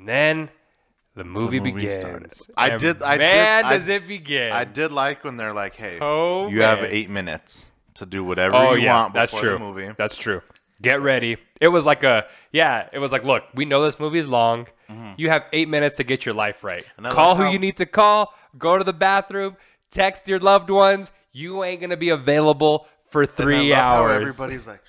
And then the movie begins. Does it begin. I did like when they're like, hey, Oh, you man. have 8 minutes to do whatever you want before the movie. That's true. Get ready. It was like look, we know this movie is long. You have 8 minutes to get your life right. Call who you need to call. Go to the bathroom. Text your loved ones. You ain't going to be available for 3 hours. How everybody's like,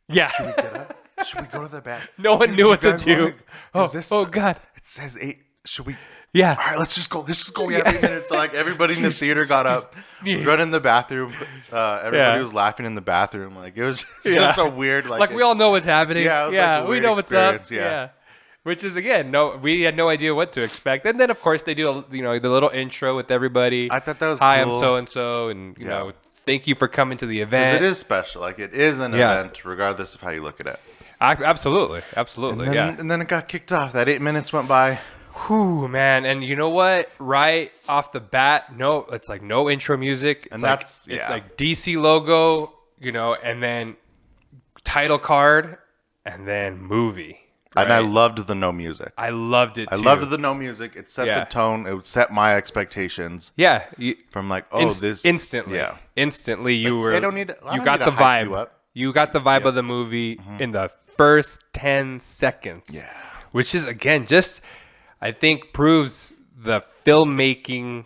should we get up? Should we go to the bathroom? No one knew what to do. Oh, God. It says 8. Should we? Yeah. All right, let's just go. We have 8 minutes. So like everybody in the theater got up, run in the bathroom. Everybody was laughing in the bathroom. Like it was just a weird we all know what's happening. Yeah, we know what's up. Yeah. Which is again, we had no idea what to expect. And then of course they do the little intro with everybody. I thought that was Hi, cool. I'm so and so, and you know, thank you for coming to the event. Because it is special. Like it is an event, regardless of how you look at it. Absolutely. And then it got kicked off. That 8 minutes went by. Whew, man. And you know what? Right off the bat, it's like no intro music. It's like DC logo, and then title card, and then movie. Right? And I loved the no music. I loved it too. I loved the no music. It set the tone. It set my expectations. Yeah. From like, this instantly. Yeah. Instantly you were. They don't need. You got the vibe. You got the vibe of the movie in the first 10 seconds. Yeah. Which is again just, I think, proves the filmmaking.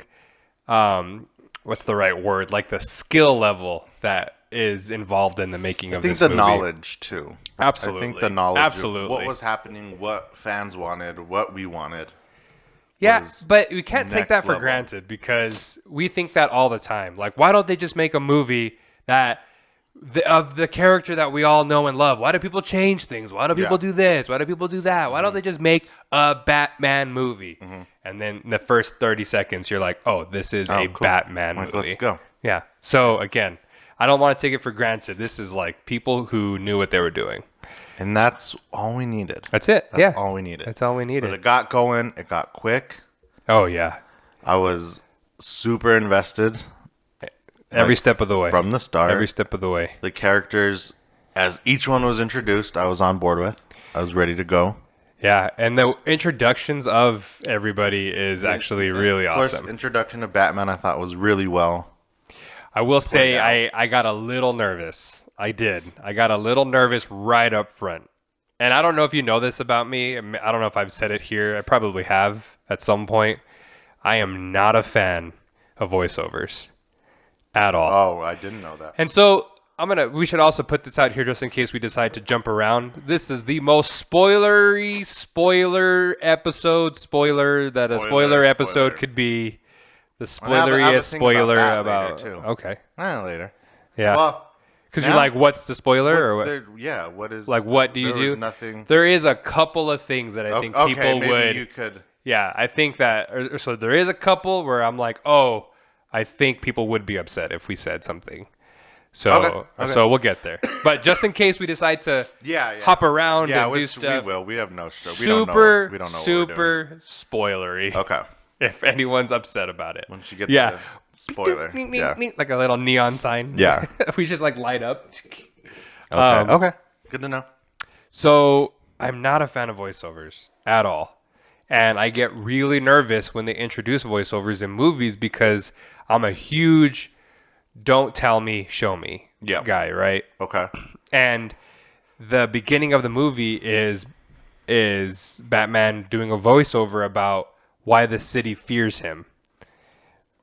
What's the right word? Like the skill level that is involved in the making of this movie. I think the knowledge too. Absolutely. I think the knowledge of what was happening, what fans wanted, what we wanted. Yeah, but we can't take that for granted because we think that all the time. Like, why don't they just make a movie that of the character that we all know and love? Why do people change things? Why do people do this? Why do people do that? Why don't they just make a Batman movie? And then in the first 30 seconds, you're like, oh, this is a cool Batman movie. Let's go. Yeah. So again, I don't want to take it for granted. This is like people who knew what they were doing. And that's all we needed. That's it. That's all we needed. That's all we needed. But it got going. It got quick. Oh, yeah. I was super invested. Every step of the way. From the start. Every step of the way. The characters, as each one was introduced, I was on board with. I was ready to go. Yeah, and the introductions of everybody is actually really awesome. Of course, introduction of Batman I thought was really well. I will say I got a little nervous. I did. I got a little nervous right up front. And I don't know if you know this about me. I don't know if I've said it here. I probably have at some point. I am not a fan of voiceovers at all. Oh, I didn't know that. And so we should also put this out here just in case we decide to jump around. This is the most spoiler episode episode could be. The spoileriest spoiler about okay. Later. Yeah. Well, because you're like, what's the spoiler or what? What is like? What do you do? Nothing. There is a couple of things that I think people would. You could. Yeah, I think that. So there is a couple where I'm like, oh, I think people would be upset if we said something. So so we'll get there. But just in case we decide to hop around and do stuff, we will. We have no show. We don't know. Super spoilery. Okay. If anyone's upset about it. Once you get the spoiler. Like a little neon sign. Yeah. We just like light up. Okay. Okay. Good to know. So I'm not a fan of voiceovers at all. And I get really nervous when they introduce voiceovers in movies because I'm a huge don't tell me, show me guy, right? Okay. And the beginning of the movie is Batman doing a voiceover about why the city fears him.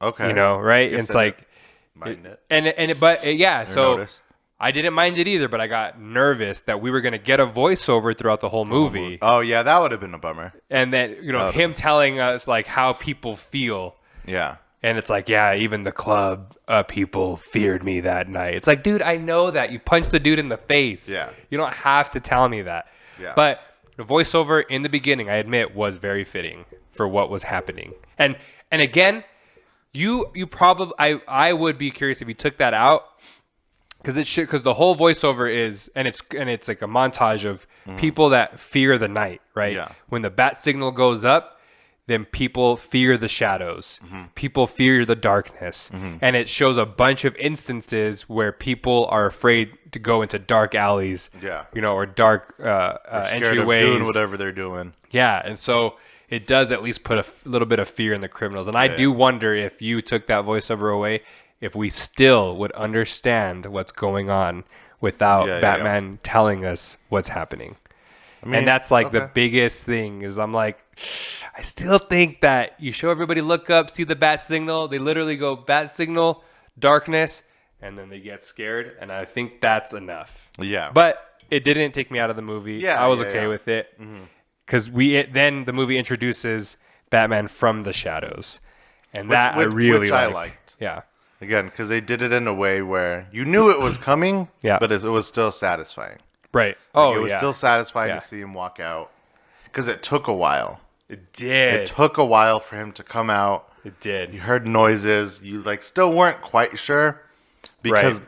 Okay. Right? It's like mind it. So notice. I didn't mind it either, but I got nervous that we were going to get a voiceover throughout the whole movie. Oh yeah, that would have been a bummer. And then, him telling us like how people feel. Yeah. And it's like, even the club people feared me that night. It's like, dude, I know that. You punched the dude in the face. Yeah. You don't have to tell me that. Yeah. But the voiceover in the beginning, I admit, was very fitting for what was happening. And again, you probably I would be curious if you took that out because the whole voiceover is and it's like a montage of people that fear the night, right? Yeah. When the bat signal goes up, then people fear the shadows. People fear the darkness. And it shows a bunch of instances where people are afraid to go into dark alleys, or dark entryways. Doing whatever they're doing. Yeah, and so it does at least put a little bit of fear in the criminals. And I do wonder if you took that voiceover away, if we still would understand what's going on without Batman telling us what's happening. I mean, and that's like the biggest thing is I'm like, I still think that you show everybody look up, see the bat signal. They literally go bat signal, darkness, and then they get scared. And I think that's enough. Yeah. But it didn't take me out of the movie. Yeah, I was okay with it. Because then the movie introduces Batman from the shadows. And which I really liked. Yeah. Again, because they did it in a way where you knew it was coming, but it was still satisfying. Right. Like it was still satisfying to see him walk out. Because it took a while. It did. It took a while for him to come out. It did. You heard noises. You like still weren't quite sure. Because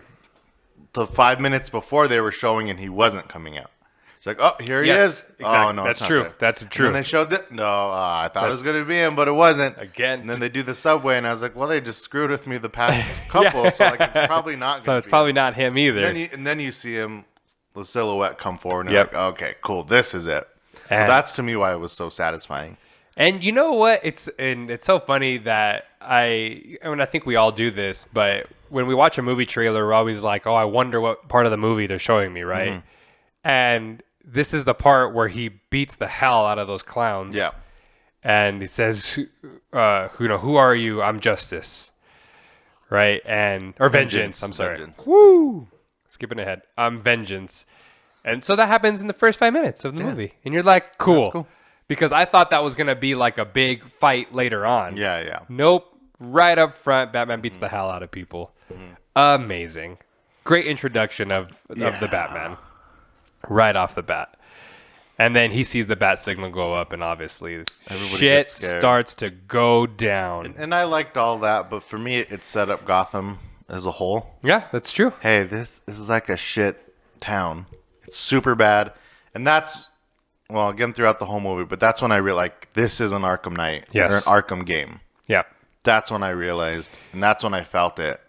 the 5 minutes before they were showing and he wasn't coming out. It's like, oh, here he is. Exactly. Oh, no, that's true. That's true. And then they showed it. No, I thought it was going to be him, but it wasn't. Again. And then they do the subway, and I was like, well, they just screwed with me the past couple, so like it's probably not. So it's probably not him either. And then you see him, the silhouette come forward, and you're like, okay, cool, this is it. So that's to me why it was so satisfying. And you know what? It's so funny that I think we all do this, but when we watch a movie trailer, we're always like, oh, I wonder what part of the movie they're showing me, right? Mm-hmm. And this is the part where he beats the hell out of those clowns. Yeah. And he says, who are you? I'm justice. Right? Or vengeance. I'm sorry. Vengeance. Woo! Skipping ahead. I'm vengeance. And so that happens in the first 5 minutes of the movie. And you're like, cool. Because I thought that was going to be like a big fight later on. Yeah. Nope. Right up front, Batman beats the hell out of people. Amazing. Great introduction of the Batman. Right off the bat. And then he sees the bat signal go up, and obviously shit starts to go down. And I liked all that, but for me, it set up Gotham as a whole. Yeah, that's true. Hey, this is like a shit town. It's super bad. And that's, well, again, throughout the whole movie, but that's when I realized, like, this is an Arkham Knight. Yes. Or an Arkham game. Yeah. That's when I realized, and that's when I felt it.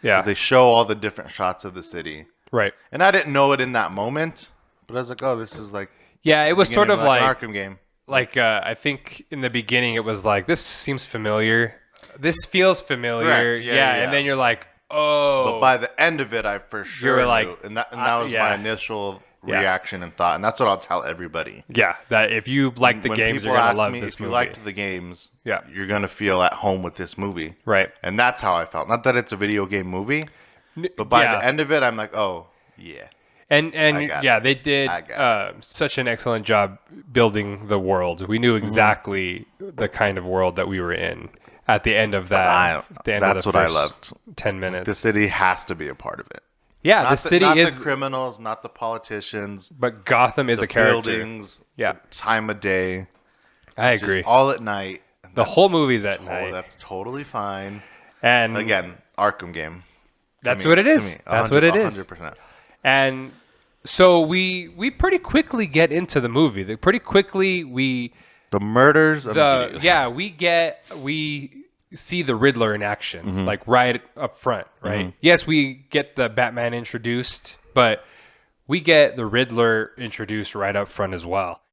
Yeah. Because they show all the different shots of the city. Right. And I didn't know it in that moment. But I was like, oh, this is like... Yeah, it was sort of like... an Arkham game. Like, I think in the beginning it was like, this seems familiar. This feels familiar. Yeah. And then you're like, oh... But by the end of it, I for sure knew. Like, and that was my initial reaction and thought. And that's what I'll tell everybody. Yeah, that if you like the games, you're going to love this movie. If you liked the games, you're going to feel at home with this movie. Right. And that's how I felt. Not that it's a video game movie, but by the end of it, I'm like, oh, yeah. And they did such an excellent job building the world. We knew exactly the kind of world that we were in at the end of that. That's what I loved. 10 minutes. The city has to be a part of it. Yeah, the city is... Not the criminals, not the politicians. But Gotham is a character. Buildings, the time of day. I agree. All at night. The whole movie's at night. That's totally fine. And again, Arkham game. That's what it is. That's what it is. 100%. And so we pretty quickly get into the movie. Pretty quickly the murders. We see the Riddler in action, like right up front, right? Yes, we get the Batman introduced, but we get the Riddler introduced right up front as well.